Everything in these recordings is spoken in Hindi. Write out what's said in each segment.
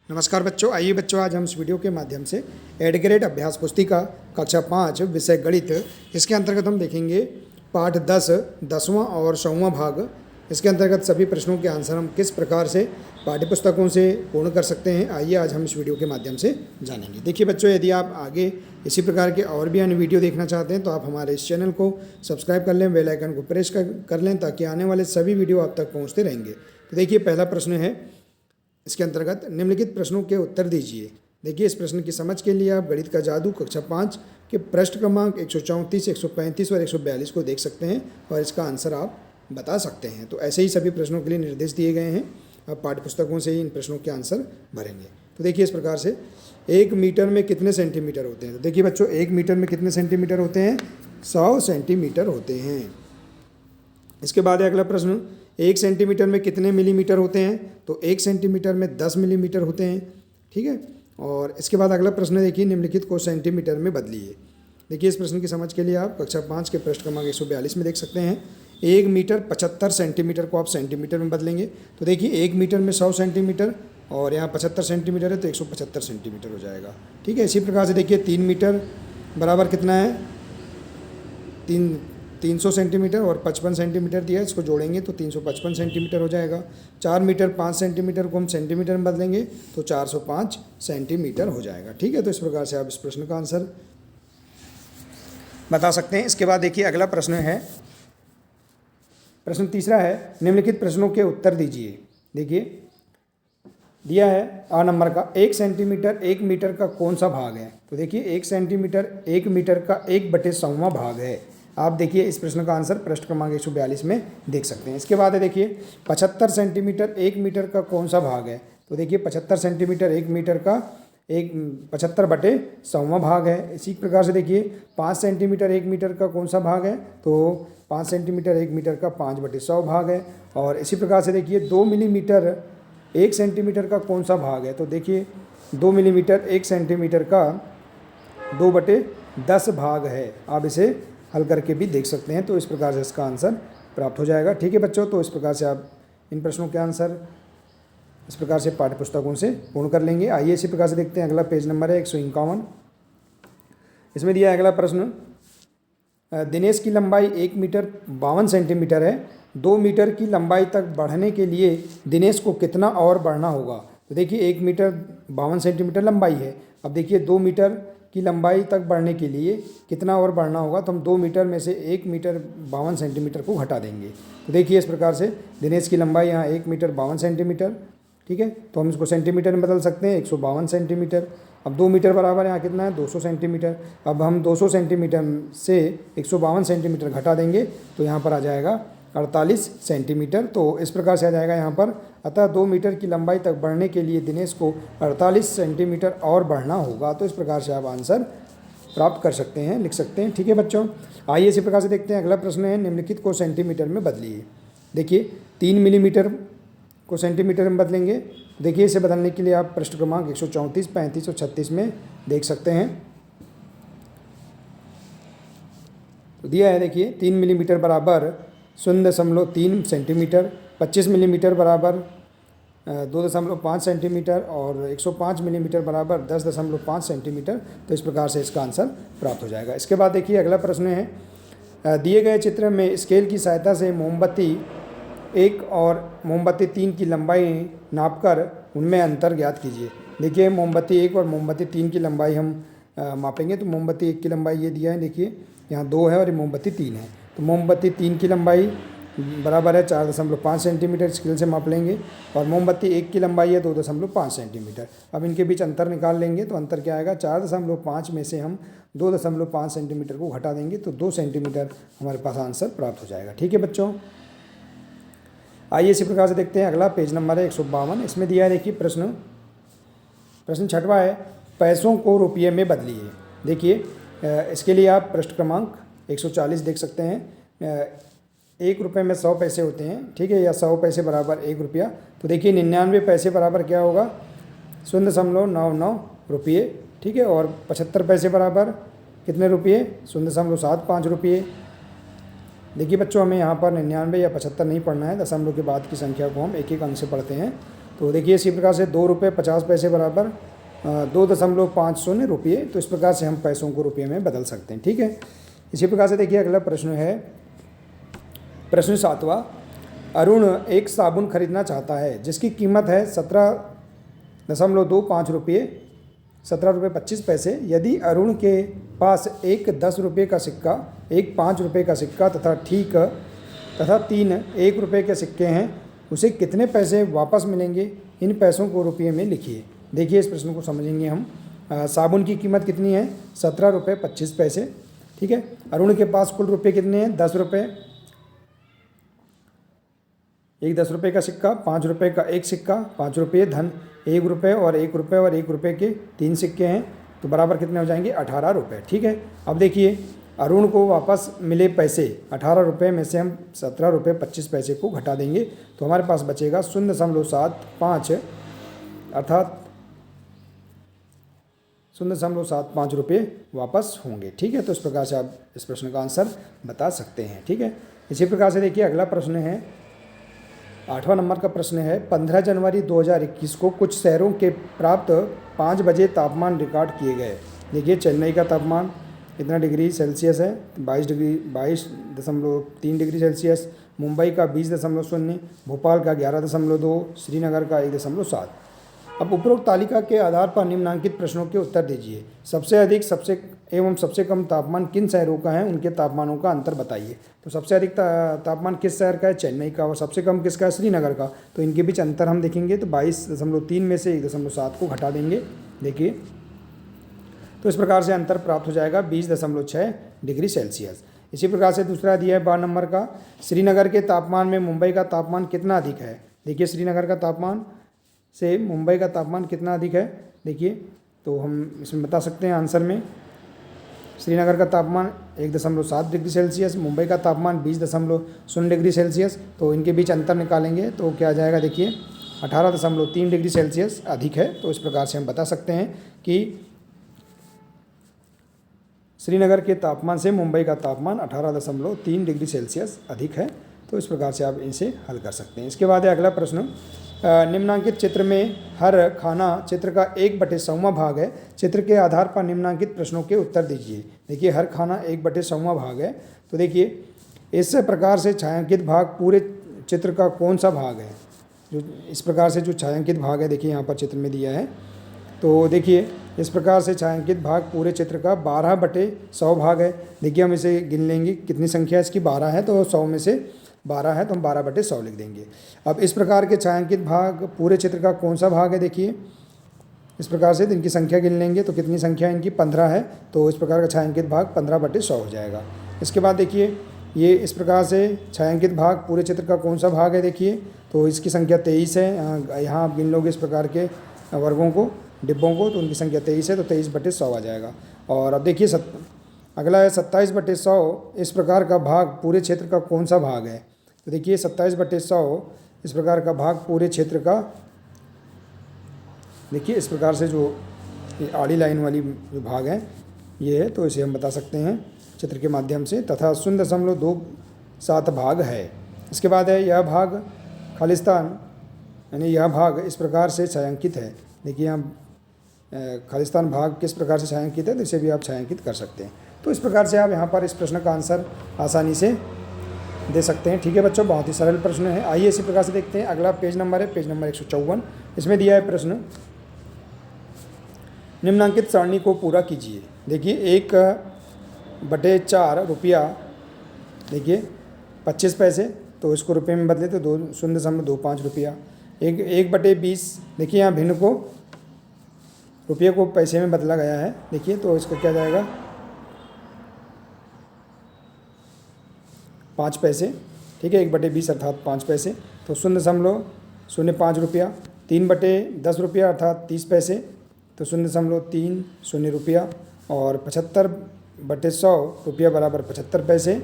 नमस्कार बच्चों, आइए बच्चों आज हम इस वीडियो के माध्यम से एड ग्रेड अभ्यास पुस्तिका कक्षा 5 विषय गणित इसके अंतर्गत हम देखेंगे पाठ 10 10वां और 100वां भाग। इसके अंतर्गत सभी प्रश्नों के आंसर हम किस प्रकार से पाठ्य पुस्तकों से पूर्ण कर सकते हैं, आइए आज हम इस वीडियो के माध्यम से जानेंगे। देखिए बच्चों, यदि आप आगे इसी प्रकार के और भी अन्य वीडियो देखना चाहते हैं तो आप हमारे इस चैनल को सब्सक्राइब कर लें, बेल आइकन को प्रेस कर लें ताकि आने वाले सभी वीडियो आप तक पहुँचते रहेंगे। तो देखिए पहला प्रश्न है, इसके अंतर्गत निम्नलिखित प्रश्नों के उत्तर दीजिए। देखिए इस प्रश्न की समझ के लिए आप गणित का जादू कक्षा 5 के पृष्ठ क्रमांक 134, 135 और 142 को देख सकते हैं और इसका आंसर आप बता सकते हैं। तो ऐसे ही सभी प्रश्नों के लिए निर्देश दिए गए हैं, आप पाठ्य पुस्तकों से ही इन प्रश्नों के आंसर भरेंगे। तो देखिए इस प्रकार से 1 मीटर में कितने सेंटीमीटर होते हैं। तो देखिए बच्चों, 1 मीटर में कितने सेंटीमीटर होते हैं, 100 सेंटीमीटर होते हैं। इसके बाद अगला प्रश्न, 1 सेंटीमीटर में कितने मिलीमीटर होते हैं। तो 1 सेंटीमीटर में 10 मिलीमीटर होते हैं, ठीक है। और इसके बाद अगला प्रश्न देखिए, निम्नलिखित को सेंटीमीटर में बदलिए। देखिए इस प्रश्न की समझ के लिए आप कक्षा 5 के पृष्ठ क्रमांक 142 में देख सकते हैं। 1 मीटर 75 सेंटीमीटर को आप सेंटीमीटर में बदलेंगे। तो देखिए 1 मीटर में 100 सेंटीमीटर और यहाँ 75 सेंटीमीटर है तो 175 सेंटीमीटर हो जाएगा, ठीक है। इसी प्रकार से देखिए 3 मीटर बराबर कितना है, 300 सेंटीमीटर और 55 सेंटीमीटर दिया है, इसको जोड़ेंगे तो 355 सेंटीमीटर हो जाएगा। 4 मीटर 5 सेंटीमीटर को हम सेंटीमीटर में बदलेंगे तो 405 सेंटीमीटर हो जाएगा, ठीक है। तो इस प्रकार से आप इस प्रश्न का आंसर बता सकते हैं। इसके बाद देखिए अगला प्रश्न है, प्रश्न तीसरा है, निम्नलिखित प्रश्नों के उत्तर दीजिए। देखिए दिया है आ नंबर का, 1 सेंटीमीटर 1 मीटर का कौन सा भाग है। तो देखिए 1 सेंटीमीटर 1 मीटर का 1/100वां भाग है। आप देखिए इस प्रश्न का आंसर पृष्ठ क्रमांक 142 में देख सकते हैं। इसके बाद है देखिए 75 सेंटीमीटर 1 मीटर का कौन सा भाग है। तो देखिए 75 सेंटीमीटर 1 मीटर का 75/100वां भाग है। इसी प्रकार से देखिए 5 सेंटीमीटर 1 मीटर का कौन सा भाग है। तो 5 सेंटीमीटर 1 मीटर का 5/100 भाग है। और इसी प्रकार से देखिए 2 मिलीमीटर 1 सेंटीमीटर का कौन सा भाग है। तो देखिए 2 मिलीमीटर 1 सेंटीमीटर का 2/10 भाग है। आप इसे हल करके भी देख सकते हैं, तो इस प्रकार से इसका आंसर प्राप्त हो जाएगा, ठीक है बच्चों। तो इस प्रकार से आप इन प्रश्नों के आंसर इस प्रकार से पाठ्य पुस्तकों से पूर्ण कर लेंगे। आइए इसी प्रकार से देखते हैं, अगला पेज नंबर है 151। इसमें दिया है अगला प्रश्न, दिनेश की लंबाई 1 मीटर 52 सेंटीमीटर है। 2 मीटर की लंबाई तक बढ़ने के लिए दिनेश को कितना और बढ़ना होगा। तो देखिए 1 मीटर 52 सेंटीमीटर लंबाई है। अब देखिए 2 मीटर की लंबाई तक बढ़ने के लिए कितना और बढ़ना होगा। तो हम 2 मीटर में से 1 मीटर 52 सेंटीमीटर को घटा देंगे। तो देखिए इस प्रकार से दिनेश की लंबाई यहाँ 1 मीटर 52 सेंटीमीटर, ठीक है। तो हम इसको सेंटीमीटर में बदल सकते हैं, 152 सेंटीमीटर। अब 2 मीटर बराबर यहाँ कितना है, 200 सेंटीमीटर। अब हम 200 सेंटीमीटर से 152 सेंटीमीटर घटा देंगे तो यहाँ पर आ जाएगा 48 सेंटीमीटर। तो इस प्रकार से आ जाएगा यहाँ पर, अतः 2 मीटर की लंबाई तक बढ़ने के लिए दिनेश को 48 सेंटीमीटर और बढ़ना होगा। तो इस प्रकार से आप आंसर प्राप्त कर सकते हैं, लिख सकते हैं, ठीक है बच्चों। आइए इसी प्रकार से देखते हैं, अगला प्रश्न है, निम्नलिखित को सेंटीमीटर में बदलिए। देखिए 3 मिलीमीटर को सेंटीमीटर में बदलेंगे। देखिए इसे बदलने के लिए आप पृष्ठ क्रमांक 134, 35 और 36 में देख सकते हैं। तो दिया है देखिए 3 मिलीमीटर बराबर 0.3 सेंटीमीटर, 25 मिलीमीटर बराबर 2.5 सेंटीमीटर और 105 मिलीमीटर बराबर 10.5 सेंटीमीटर। तो इस प्रकार से इसका आंसर प्राप्त हो जाएगा। इसके बाद देखिए अगला प्रश्न है, दिए गए चित्र में स्केल की सहायता से मोमबत्ती 1 और मोमबत्ती 3 की लंबाई नापकर उनमें अंतर ज्ञात कीजिए। देखिए मोमबत्ती 1 और मोमबत्ती 3 की लंबाई हम मापेंगे। तो मोमबत्ती 1 की लंबाई ये दिया है, देखिए यहाँ 2 है और ये मोमबत्ती 3 है। तो मोमबत्ती 3 की लंबाई बराबर है 4.5 सेंटीमीटर, स्केल से माप लेंगे। और मोमबत्ती 1 की लंबाई है 2.5 सेंटीमीटर। अब इनके बीच अंतर निकाल लेंगे तो अंतर क्या आएगा, 4.5 में से हम 2.5 सेंटीमीटर को घटा देंगे तो 2 सेंटीमीटर हमारे पास आंसर प्राप्त हो जाएगा, ठीक है बच्चों। आइए इसी प्रकार से देखते हैं, अगला पेज नंबर है 152। इसमें दिया है देखिए प्रश्न 6वां है, पैसों को रुपये में बदलिए। देखिए इसके लिए आप पृष्ठ क्रमांक 140 देख सकते हैं। 1 रुपये में 100 पैसे होते हैं, ठीक है, या 100 पैसे बराबर 1 रुपया। तो देखिए 99 पैसे बराबर क्या होगा, 0.99 रुपये, ठीक है। और 75 पैसे बराबर कितने रुपये, 0.75 रुपये। देखिए बच्चों, हमें यहाँ पर 99 या 75 नहीं पढ़ना है, दशमलव के बाद की संख्या को हम एक एक अंक से पढ़ते हैं। तो देखिए इसी प्रकार से 2 रुपये 50 पैसे बराबर 2.50 रुपये। तो इस प्रकार से हम पैसों को रुपये में बदल सकते हैं। ठीक है, इसी प्रकार से देखिए अगला प्रश्न है प्रश्न 7वां। अरुण एक साबुन खरीदना चाहता है जिसकी कीमत है 17.25 रुपये 17 रुपये 25 पैसे। यदि अरुण के पास एक 10 रुपये का सिक्का, एक 5 रुपये का सिक्का तथा 3 1 रुपये के सिक्के हैं, उसे कितने पैसे वापस मिलेंगे? इन पैसों को रुपये में लिखिए। देखिए इस प्रश्न को समझेंगे हम। साबुन की कीमत कितनी है? 17 रुपये 25 पैसे। ठीक है, अरुण के पास कुल रुपये कितने हैं? 10 रुपये, एक 10 रुपये का सिक्का, 5 रुपये का एक सिक्का, 5 रुपये धन, 1 रुपये और 1 रुपये और 1 रुपये के 3 सिक्के हैं। तो बराबर कितने हो जाएंगे? 18 रुपये। ठीक है, अब देखिए अरुण को वापस मिले पैसे 18 रुपये में से हम 17 रुपये 25 पैसे को घटा देंगे तो हमारे पास बचेगा 0.75 अर्थात 0.75 रुपये वापस होंगे। ठीक है, तो इस प्रकार से आप इस प्रश्न का आंसर बता सकते हैं। ठीक है, इसी प्रकार से देखिए अगला प्रश्न है 8वां नंबर का प्रश्न है 15 जनवरी 2021 को कुछ शहरों के प्राप्त 5 बजे तापमान रिकॉर्ड किए गए। देखिए चेन्नई का तापमान कितना डिग्री सेल्सियस है? 22.3 डिग्री सेल्सियस, मुंबई का 20.0, भोपाल का 11.2, श्रीनगर का 1.7। अब उपरोक्त तालिका के आधार पर निम्नलिखित प्रश्नों के उत्तर दीजिए। सबसे अधिक सबसे कम तापमान किन शहरों का है? उनके तापमानों का अंतर बताइए। तो सबसे अधिक तापमान किस शहर का है? चेन्नई का। और सबसे कम किसका है? श्रीनगर का। तो इनके बीच अंतर हम देखेंगे तो 22.3 में से 1.7 को घटा देंगे। देखिए तो इस प्रकार से अंतर प्राप्त हो जाएगा 20.6 डिग्री सेल्सियस। इसी प्रकार से दूसरा दिया है 12 नंबर का, श्रीनगर के तापमान में मुंबई का तापमान कितना अधिक है? देखिए श्रीनगर का तापमान से मुंबई का तापमान कितना अधिक है? देखिए तो हम इसमें बता सकते हैं आंसर में। श्रीनगर का तापमान 1.7 डिग्री सेल्सियस, मुंबई का तापमान 20.0 डिग्री सेल्सियस। तो इनके बीच अंतर निकालेंगे तो क्या आ जाएगा? देखिए 18.3 डिग्री सेल्सियस अधिक है। तो इस प्रकार से हम बता सकते हैं कि श्रीनगर के तापमान से मुंबई का तापमान 18.3 डिग्री सेल्सियस अधिक है। तो इस प्रकार से आप इसे हल कर सकते हैं। इसके बाद है अगला प्रश्न, निम्नांकित चित्र में हर खाना चित्र का 1/100वां भाग है। चित्र के आधार पर निम्नांकित प्रश्नों के उत्तर दीजिए। देखिए हर खाना 1/100वां भाग है। तो देखिए इस प्रकार से छायांकित भाग पूरे चित्र का कौन सा भाग है? जो इस प्रकार से जो छायांकित भाग है देखिए यहाँ पर चित्र में दिया है। तो देखिए इस प्रकार से छायांकित भाग पूरे चित्र का 12/100 भाग है। देखिए हम इसे गिन लेंगे, कितनी संख्या इसकी 12 है, तो 100 में से 12 है तो हम 12/100 लिख देंगे। अब इस प्रकार के छायांकित भाग पूरे चित्र का कौन सा भाग है? देखिए इस प्रकार से इनकी संख्या गिन लेंगे तो कितनी संख्या इनकी 15 है। तो इस प्रकार का छायांकित भाग 15/100 हो जाएगा। इसके बाद देखिए ये इस प्रकार से छायांकित भाग पूरे चित्र का कौन सा भाग है? देखिए तो इसकी संख्या 23 है। यहाँ आप गिन लोगे इस प्रकार के वर्गों को, डिब्बों को, तो उनकी संख्या 23 है तो 23/100 आ जाएगा। और अब देखिए अगला है 27/100। इस प्रकार का भाग पूरे क्षेत्र का कौन सा भाग है? तो देखिए 27/100 इस प्रकार का भाग पूरे क्षेत्र का, देखिए इस प्रकार से जो आड़ी लाइन वाली जो भाग है ये है, तो इसे हम बता सकते हैं चित्र के माध्यम से, तथा 0.27 भाग है। इसके बाद है यह भाग खालिस्तान, यानी यह भाग इस प्रकार से छायांकित है। देखिए हम खालिस्तान भाग किस प्रकार से छायांकित है तो इसे भी आप छायांकित कर सकते हैं। तो इस प्रकार से आप यहाँ पर इस प्रश्न का आंसर आसानी से दे सकते हैं। ठीक है बच्चों, बहुत ही सरल प्रश्न है। आइए इसी प्रकार से देखते हैं। अगला पेज नंबर है पेज नंबर 154। इसमें दिया है प्रश्न, निम्नांकित सारणी को पूरा कीजिए। देखिए 1/4 रुपया, देखिए 25 पैसे, तो इसको रुपये में बदले तो 0.25 रुपया। 1/20, देखिए यहाँ भिन्न को रुपये को पैसे में बदला गया है। देखिए तो इसका क्या जाएगा? 5 पैसे। ठीक है, 1/20 अर्थात 5 पैसे, तो 0.05 रुपया। 3/10 रुपया अर्थात 30 पैसे, तो 0.30 रुपया। और 75/100 रुपया बराबर 75 पैसे,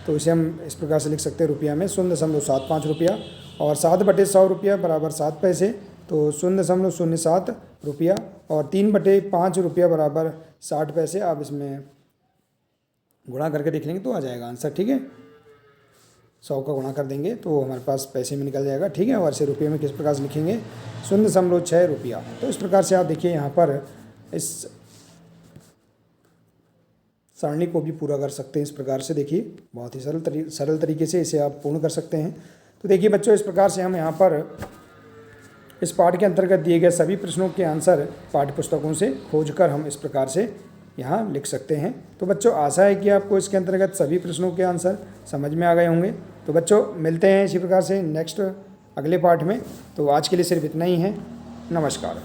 तो इसे हम इस प्रकार से लिख सकते हैं रुपया में 0.75 रुपया। और 7/100 रुपया बराबर 7 पैसे, तो 0.07 रुपया। और 3/5 रुपया बराबर 60 पैसे। आप इसमें गुणा करके देख लेंगे तो आ जाएगा आंसर। ठीक है, 100 का गुणा कर देंगे तो हमारे पास पैसे में निकल जाएगा। ठीक है, और ऐसे रुपये में किस प्रकार से लिखेंगे 0.6 रुपया। तो इस प्रकार से आप देखिए यहाँ पर इस सारणी को भी पूरा कर सकते हैं। इस प्रकार से देखिए बहुत ही सरल तरीके से इसे आप पूर्ण कर सकते हैं। तो देखिए बच्चों, इस प्रकार से हम यहाँ पर इस पाठ के अंतर्गत दिए गए सभी प्रश्नों के आंसर पाठ्य पुस्तकों से खोजकर हम इस प्रकार से यहाँ लिख सकते हैं। तो बच्चों, आशा है कि आपको इसके अंतर्गत सभी प्रश्नों के आंसर समझ में आ गए होंगे। तो बच्चों, मिलते हैं इसी प्रकार से नेक्स्ट अगले पाठ में। तो आज के लिए सिर्फ इतना ही है। नमस्कार।